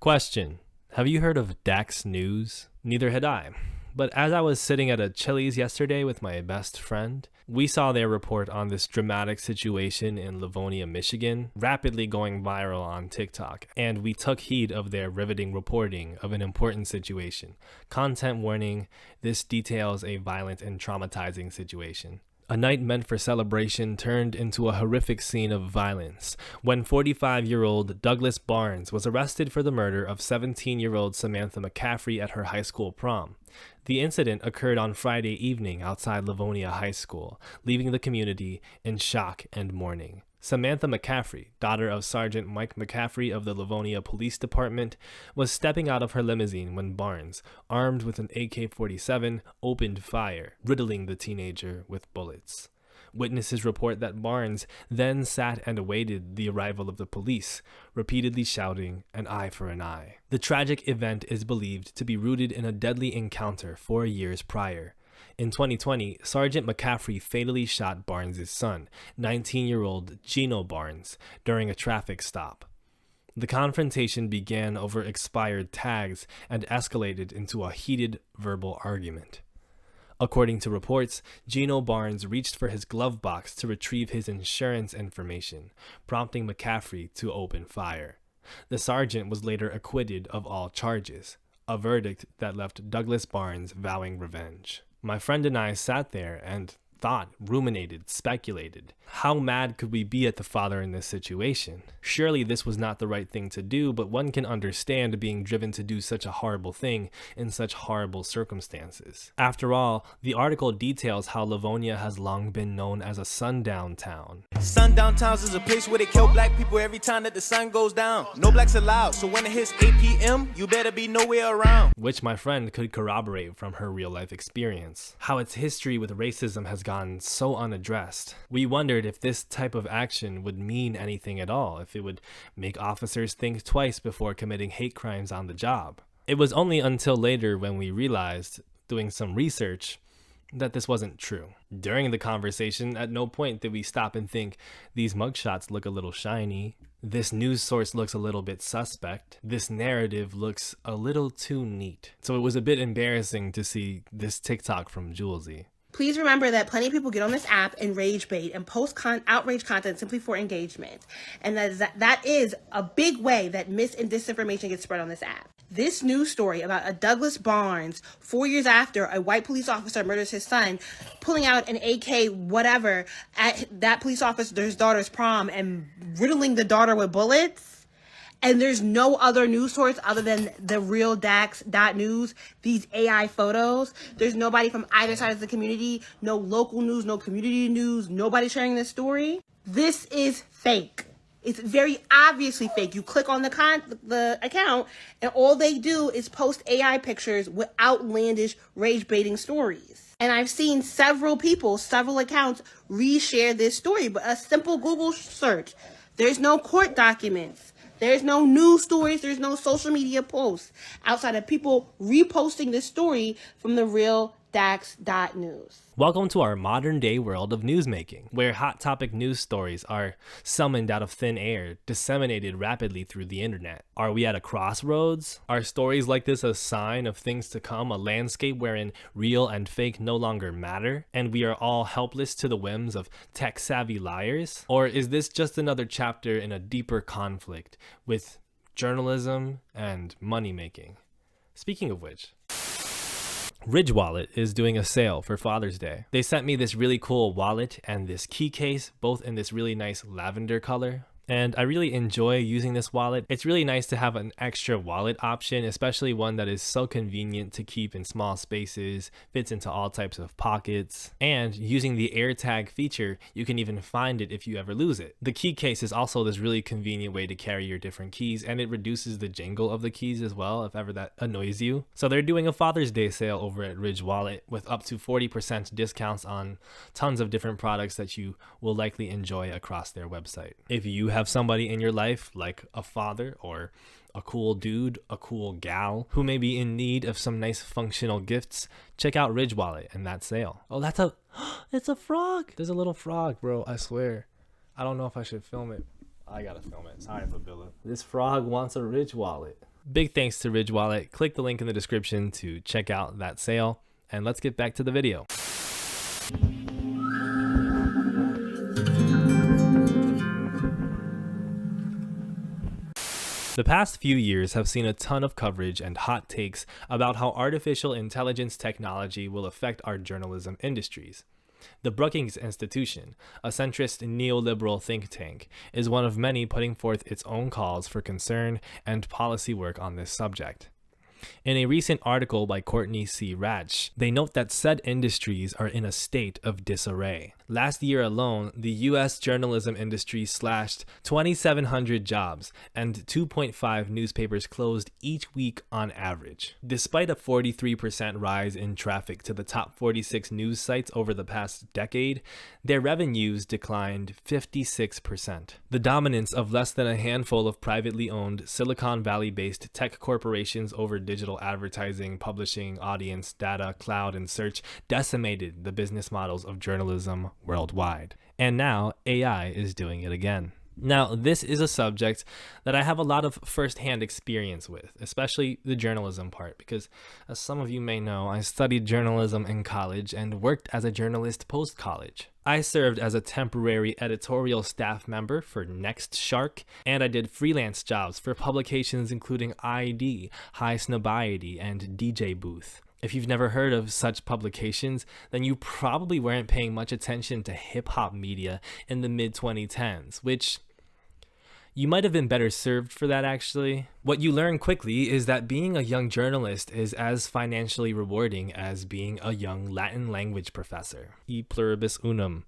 Question: have you heard of Dax News? Neither had I. But as I was sitting at a Chili's yesterday with my best friend, we saw their report on this dramatic situation in Livonia, Michigan, rapidly going viral on TikTok, and we took heed of their riveting reporting of an important situation. Content warning: this details a violent and traumatizing situation. A night meant for celebration turned into a horrific scene of violence when 45-year-old Douglas Barnes was arrested for the murder of 17-year-old Samantha McCaffrey at her high school prom. The incident occurred on Friday evening outside Livonia High School, leaving the community in shock and mourning. Samantha McCaffrey, daughter of Sergeant Mike McCaffrey of the Livonia Police Department, was stepping out of her limousine when Barnes, armed with an AK-47, opened fire, riddling the teenager with bullets. Witnesses report that Barnes then sat and awaited the arrival of the police, repeatedly shouting, "An eye for an eye." The tragic event is believed to be rooted in a deadly encounter 4 years prior. In 2020, Sergeant McCaffrey fatally shot Barnes' son, 19-year-old Gino Barnes, during a traffic stop. The confrontation began over expired tags and escalated into a heated verbal argument. According to reports, Gino Barnes reached for his glove box to retrieve his insurance information, prompting McCaffrey to open fire. The sergeant was later acquitted of all charges, a verdict that left Douglas Barnes vowing revenge. My friend and I sat there and thought, ruminated, speculated. How mad could we be at the father in this situation? Surely this was not the right thing to do, but one can understand being driven to do such a horrible thing in such horrible circumstances. After all, the article details how Livonia has long been known as a sundown town. Sundown towns is a place where they kill black people every time that the sun goes down. No blacks allowed, so when it hits 8 p.m., you better be nowhere around. Which my friend could corroborate from her real-life experience. How its history with racism has gone so unaddressed. We wondered if this type of action would mean anything at all, if it would make officers think twice before committing hate crimes on the job. It was only until later when we realized, doing some research, that this wasn't true. During the conversation, at no point did we stop and think, these mugshots look a little shiny, this news source looks a little bit suspect, this narrative looks a little too neat. So it was a bit embarrassing to see this TikTok from Julesy. Please remember that plenty of people get on this app and rage bait and post outrage content simply for engagement. And that is a big way that mis and disinformation gets spread on this app. This news story about a Douglas Barnes, 4 years after a white police officer murders his son, pulling out an AK whatever at that police officer's daughter's prom and riddling the daughter with bullets. And there's no other news source other than the real Dax.news, these AI photos. There's nobody from either side of the community, no local news, no community news, nobody sharing this story. This is fake. It's very obviously fake. You click on the account and all they do is post AI pictures with outlandish rage baiting stories. And I've seen several people, several accounts reshare this story, but a simple Google search. There's no court documents. There's no news stories. There's no social media posts outside of people reposting this story from the real Dax.news. Welcome to our modern day world of newsmaking, where hot topic news stories are summoned out of thin air, disseminated rapidly through the internet. Are we at a crossroads? Are stories like this a sign of things to come, a landscape wherein real and fake no longer matter, and we are all helpless to the whims of tech-savvy liars? Or is this just another chapter in a deeper conflict with journalism and money-making? Speaking of which, Ridge Wallet is doing a sale for Father's Day. They sent me this really cool wallet and this key case, both in this really nice lavender color. And I really enjoy using this wallet. It's really nice to have an extra wallet option, especially one that is so convenient to keep in small spaces, fits into all types of pockets. And using the AirTag feature, you can even find it if you ever lose it. The key case is also this really convenient way to carry your different keys, and it reduces the jingle of the keys as well, if ever that annoys you. So they're doing a Father's Day sale over at Ridge Wallet with up to 40% discounts on tons of different products that you will likely enjoy across their website. If you have somebody in your life like a father or a cool dude, a cool gal who may be in need of some nice functional gifts, check out Ridge Wallet and that sale. Oh, it's a frog. There's a little frog, bro. I swear. I don't know if I should film it. I gotta film it. Sorry, Babilla. This frog wants a Ridge Wallet. Big thanks to Ridge Wallet. Click the link in the description to check out that sale. And let's get back to the video. The past few years have seen a ton of coverage and hot takes about how artificial intelligence technology will affect our journalism industries. The Brookings Institution, a centrist neoliberal think tank, is one of many putting forth its own calls for concern and policy work on this subject. In a recent article by Courtney C. Ratch, they note that said industries are in a state of disarray. Last year alone, the U.S. journalism industry slashed 2,700 jobs, and 2.5 newspapers closed each week on average. Despite a 43% rise in traffic to the top 46 news sites over the past decade, their revenues declined 56%. The dominance of less than a handful of privately owned Silicon Valley-based tech corporations over digital advertising, publishing, audience, data, cloud, and search decimated the business models of journalism worldwide. And now AI is doing it again. Now, this is a subject that I have a lot of firsthand experience with, especially the journalism part, because as some of you may know, I studied journalism in college and worked as a journalist post-college. I served as a temporary editorial staff member for Next Shark, and I did freelance jobs for publications including ID, High Snobiety, and DJ Booth. If you've never heard of such publications, then you probably weren't paying much attention to hip-hop media in the mid-2010s, which you might have been better served for that, actually. What you learn quickly is that being a young journalist is as financially rewarding as being a young Latin language professor. E pluribus unum,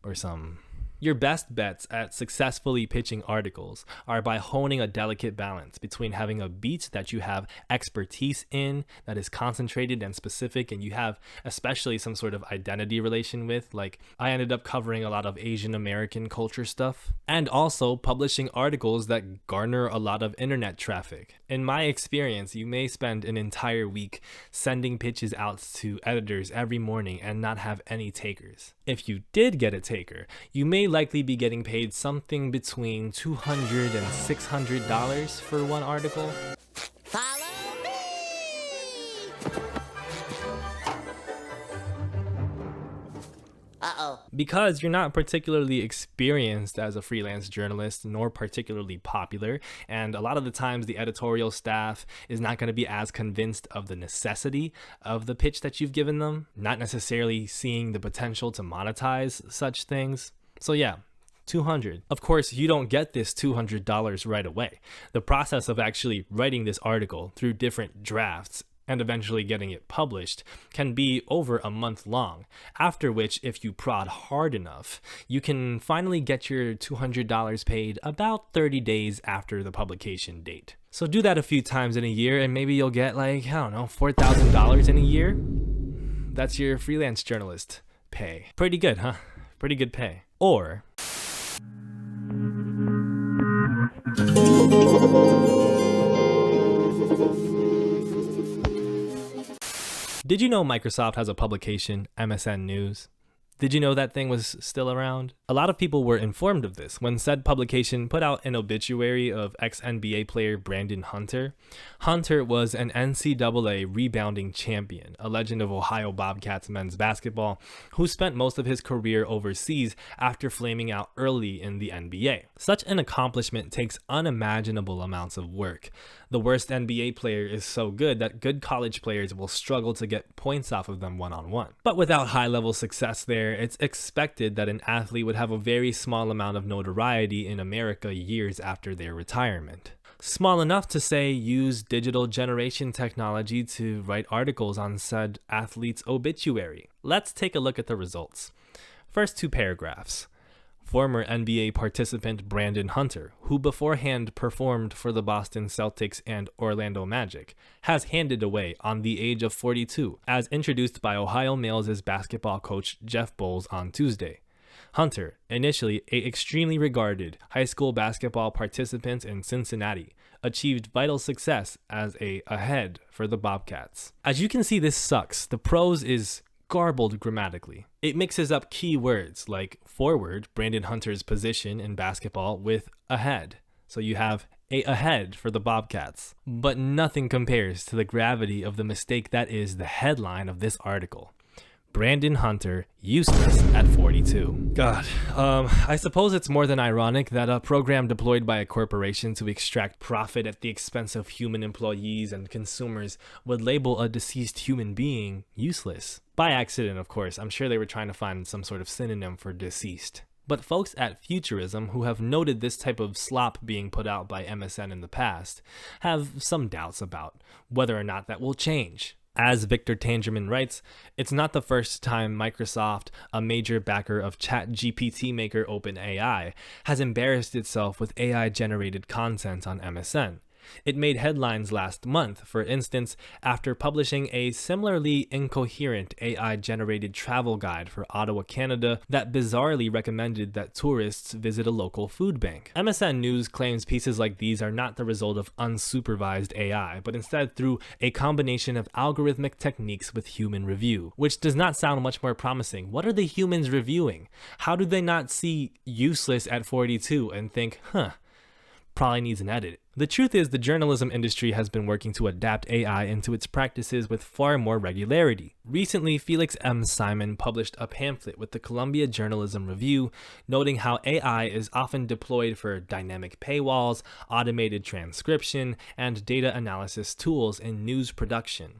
or some. Your best bets at successfully pitching articles are by honing a delicate balance between having a beat that you have expertise in, that is concentrated and specific, and you have especially some sort of identity relation with, like I ended up covering a lot of Asian American culture stuff, and also publishing articles that garner a lot of internet traffic. In my experience, you may spend an entire week sending pitches out to editors every morning and not have any takers. If you did get a taker, you may likely be getting paid something between $200 and $600 for one article. Follow me! Uh-oh. Because you're not particularly experienced as a freelance journalist, nor particularly popular, and a lot of the times the editorial staff is not going to be as convinced of the necessity of the pitch that you've given them, not necessarily seeing the potential to monetize such things. So yeah, $200. Of course, you don't get this $200 right away. The process of actually writing this article through different drafts and eventually getting it published can be over a month long, after which, if you prod hard enough, you can finally get your $200 paid about 30 days after the publication date. So do that a few times in a year and maybe you'll get like, I don't know, $4,000 in a year. That's your freelance journalist pay. Pretty good, huh? Pretty good pay. Or did you know Microsoft has a publication, MSN News? Did you know that thing was still around? A lot of people were informed of this when said publication put out an obituary of ex-NBA player Brandon Hunter. Hunter was an NCAA rebounding champion, a legend of Ohio Bobcats men's basketball, who spent most of his career overseas after flaming out early in the NBA. Such an accomplishment takes unimaginable amounts of work. The worst NBA player is so good that good college players will struggle to get points off of them one-on-one. But without high-level success there, it's expected that an athlete would have a very small amount of notoriety in America years after their retirement. Small enough to say use digital generation technology to write articles on said athlete's obituary. Let's take a look at the results. First two paragraphs. Former NBA participant Brandon Hunter, who beforehand performed for the Boston Celtics and Orlando Magic, has handed away on the age of 42, as introduced by Ohio Mills' basketball coach Jeff Bowles on Tuesday. Hunter, initially an extremely regarded high school basketball participant in Cincinnati, achieved vital success as a ahead for the Bobcats. As you can see, this sucks. The prose is garbled grammatically. It mixes up key words like forward, Brandon Hunter's position in basketball, with ahead. So you have ahead for the Bobcats. But nothing compares to the gravity of the mistake that is the headline of this article. Brandon Hunter, useless at 42. God, I suppose it's more than ironic that a program deployed by a corporation to extract profit at the expense of human employees and consumers would label a deceased human being useless. By accident, of course. I'm sure they were trying to find some sort of synonym for deceased. But folks at Futurism, who have noted this type of slop being put out by MSN in the past, have some doubts about whether or not that will change. As Victor Tangerman writes, it's not the first time Microsoft, a major backer of ChatGPT maker OpenAI, has embarrassed itself with AI-generated content on MSN. It made headlines last month, for instance, after publishing a similarly incoherent AI-generated travel guide for Ottawa, Canada that bizarrely recommended that tourists visit a local food bank. MSN News claims pieces like these are not the result of unsupervised AI, but instead through a combination of algorithmic techniques with human review, which does not sound much more promising. What are the humans reviewing? How do they not see useless at 42 and think, probably needs an edit? The truth is, the journalism industry has been working to adapt AI into its practices with far more regularity. Recently, Felix M. Simon published a pamphlet with the Columbia Journalism Review, noting how AI is often deployed for dynamic paywalls, automated transcription, and data analysis tools in news production.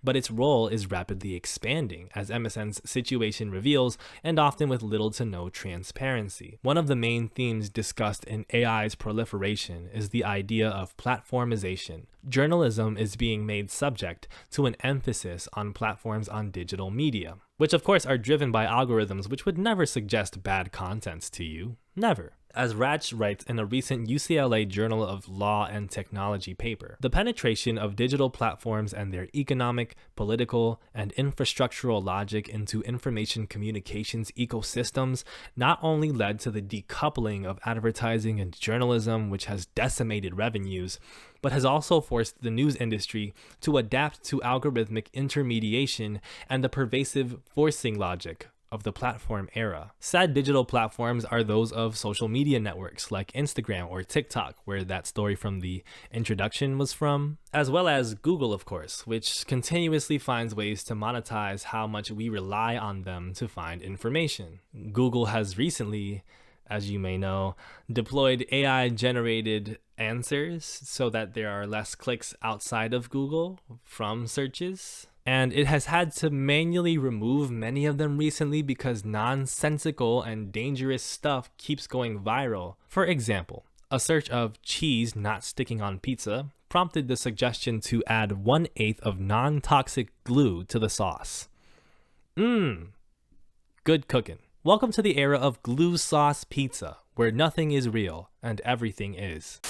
But its role is rapidly expanding, as MSN's situation reveals, and often with little to no transparency. One of the main themes discussed in AI's proliferation is the idea of platformization. Journalism is being made subject to an emphasis on platforms on digital media, which of course are driven by algorithms which would never suggest bad contents to you. Never. As Ratch writes in a recent UCLA Journal of Law and Technology paper, the penetration of digital platforms and their economic, political, and infrastructural logic into information communications ecosystems not only led to the decoupling of advertising and journalism, which has decimated revenues, but has also forced the news industry to adapt to algorithmic intermediation and the pervasive forcing logic of the platform era. Sad digital platforms are those of social media networks like Instagram or TikTok, where that story from the introduction was from, as well as Google, of course, which continuously finds ways to monetize how much we rely on them to find information. Google has recently, as you may know, deployed AI-generated answers so that there are less clicks outside of Google from searches. And it has had to manually remove many of them recently because nonsensical and dangerous stuff keeps going viral. For example, a search of cheese not sticking on pizza prompted the suggestion to add 1/8 of non-toxic glue to the sauce. Good cooking. Welcome to the era of glue sauce pizza, where nothing is real and everything is.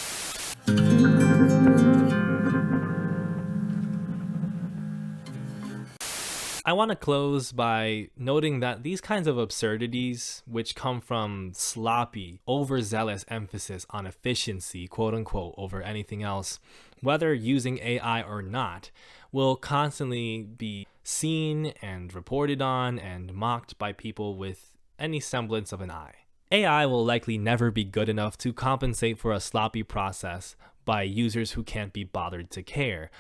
I want to close by noting that these kinds of absurdities, which come from sloppy, overzealous emphasis on efficiency, quote unquote, over anything else, whether using AI or not, will constantly be seen and reported on and mocked by people with any semblance of an eye. AI will likely never be good enough to compensate for a sloppy process by users who can't be bothered to care,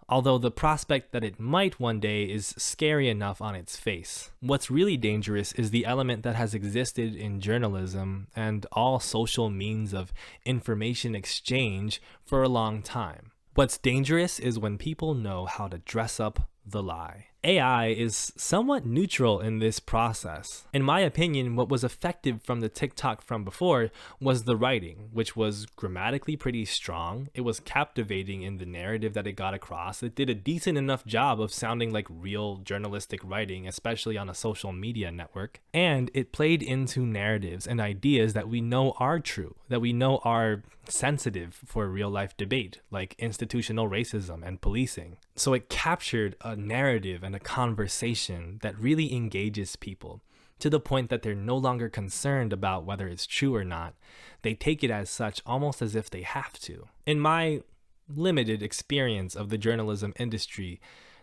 although the prospect that it might one day is scary enough on its face. What's really dangerous is the element that has existed in journalism and all social means of information exchange for a long time. What's dangerous is when people know how to dress up the lie. AI is somewhat neutral in this process. In my opinion, what was effective from the TikTok from before was the writing, which was grammatically pretty strong. It was captivating in the narrative that it got across. It did a decent enough job of sounding like real journalistic writing, especially on a social media network. And it played into narratives and ideas that we know are true, that we know are sensitive for real life debate, like institutional racism and policing. So it captured a narrative and a conversation that really engages people to the point that they're no longer concerned about whether it's true or not. They take it as such almost as if they have to. In my limited experience of the journalism industry,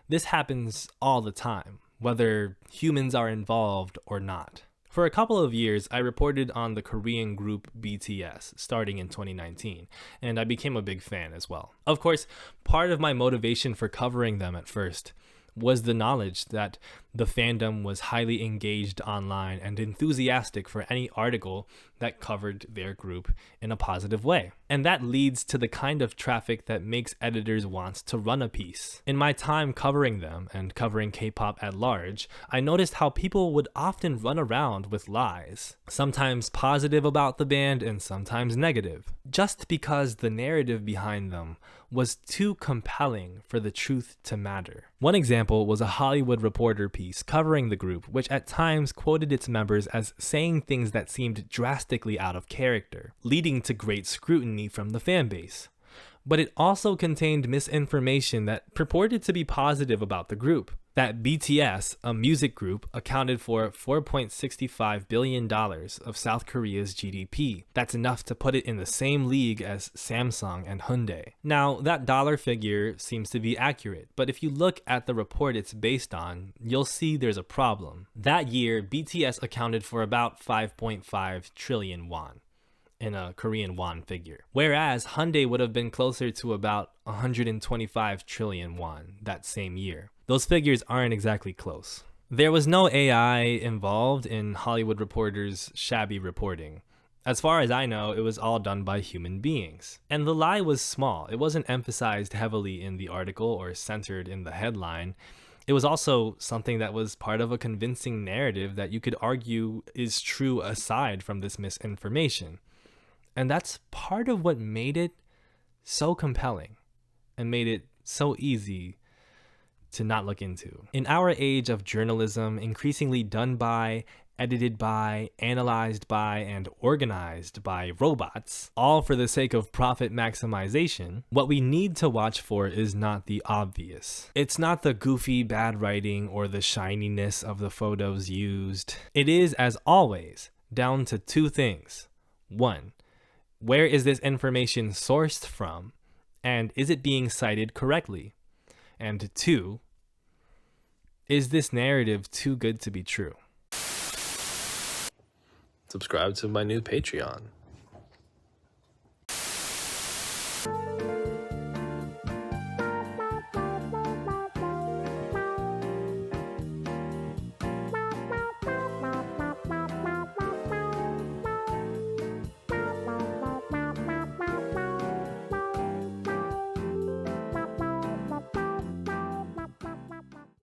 this happens all the time, whether humans are involved or not. For a couple of years, I reported on the Korean group BTS starting in 2019, and I became a big fan as well. Of course, part of my motivation for covering them at first was the knowledge that the fandom was highly engaged online and enthusiastic for any article that covered their group in a positive way. And that leads to the kind of traffic that makes editors want to run a piece. In my time covering them and covering K-pop at large, I noticed how people would often run around with lies, sometimes positive about the band and sometimes negative, just because the narrative behind them was too compelling for the truth to matter. One example was a Hollywood Reporter piece covering the group, which at times quoted its members as saying things that seemed drastically out of character, leading to great scrutiny from the fanbase. But it also contained misinformation that purported to be positive about the group. That BTS, a music group, accounted for $4.65 billion of South Korea's GDP. That's enough to put it in the same league as Samsung and Hyundai. Now, that dollar figure seems to be accurate, but if you look at the report it's based on, you'll see there's a problem. That year, BTS accounted for about 5.5 trillion won. In a Korean won figure. Whereas Hyundai would have been closer to about 125 trillion won that same year. Those figures aren't exactly close. There was no AI involved in Hollywood Reporter's shabby reporting. As far as I know, it was all done by human beings. And the lie was small. It wasn't emphasized heavily in the article or centered in the headline. It was also something that was part of a convincing narrative that you could argue is true aside from this misinformation. And that's part of what made it so compelling and made it so easy to not look into. In our age of journalism, increasingly done by, edited by, analyzed by, and organized by robots, all for the sake of profit maximization, what we need to watch for is not the obvious. It's not the goofy bad writing or the shininess of the photos used. It is, as always, down to two things. One, where is this information sourced from, and is it being cited correctly? And two, is this narrative too good to be true? Subscribe to my new Patreon.